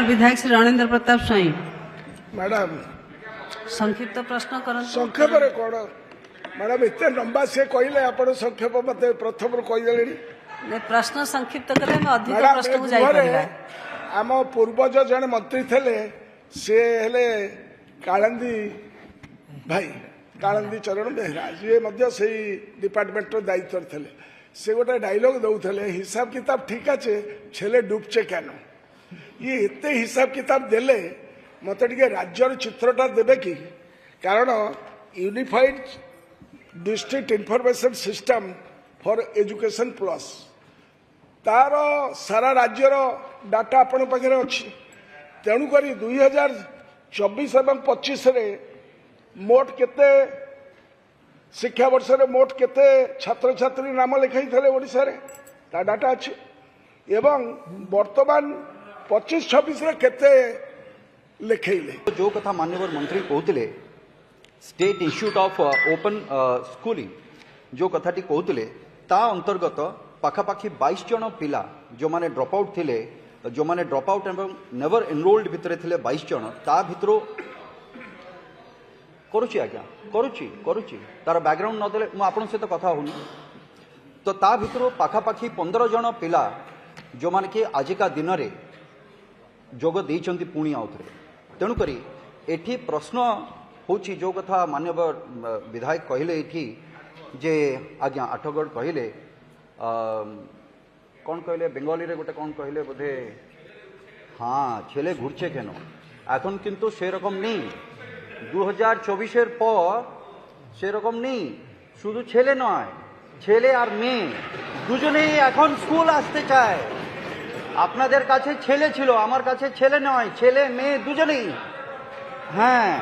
विधायक श्री रणेंद्र प्रताप स्वाई मैडम संक्षिप्त प्रश्न कर संक्षेप कौन मैडम एत लंबा से कहले आप संक्षेप मत प्रथम कहीदे प्रश्न संक्षिप्त कले मैं अधिक प्रश्न को जाई आम पूर्वज जड़े मंत्री थे सी हेले कालंदी भाई कालंदी चरण बेहरा जी से डिपार्टमेंट दायित्व थे से गोटे डायलॉग दौले हिसाब किताब ठीक अच्छे छेले डूबचे क्या ये एते हिसाब किताब देले मत राज्यर चित्रटा देवे कि कारण unified district information system for education plus तार सारा राज्यर डाटा आपण पाखे अच्छी तेणुक 2024 और 25 मोट केते शिक्षा वर्ष रे मोट केते छात्र छात्री नाम लिखाई थे ओडिशा रे ता डाटा अच्छी एवं वर्तमान 25-26 रे केते लिखैले जो कथा माननीय मंत्री कहते state institute of open schooling जो कथाटी कहते ता अंतर्गत पाखापाखि 22 जन पिला जो माने ड्रॉप आउट थिले जो माने ड्रॉप आउट एवं नेवर एनरोल्ड भितर थिले 22 जन ता भितर करुची आज्ञा करुची तार बैकग्राउंड न देले मु आपन सहित कथा होनी तो ता भितर पाखापाखि 15 जन पिला जो माने कि आजिका दिन रे जोग देइचंती पुणी आउथरे तेणु करी एठी प्रश्न होची जो कथा माननीय विधायक कहले एठी जे आज्ञा आठगढ़ कहले कौन कहले बेंगली रे गोटे कौन कहले बोधे हाँ छेले घुरছে কেন এখন কিন্তু সেরকম নেই 2024 এর পর সেরকম নেই শুধু ছেলে নয় ছেলে আর মেয়ে দুজনেই এখন স্কুল আসতে চায় আপনাদের কাছে ছেলে ছিল আমার কাছে ছেলে নয় ছেলে মেয়ে দুজনেই হ্যাঁ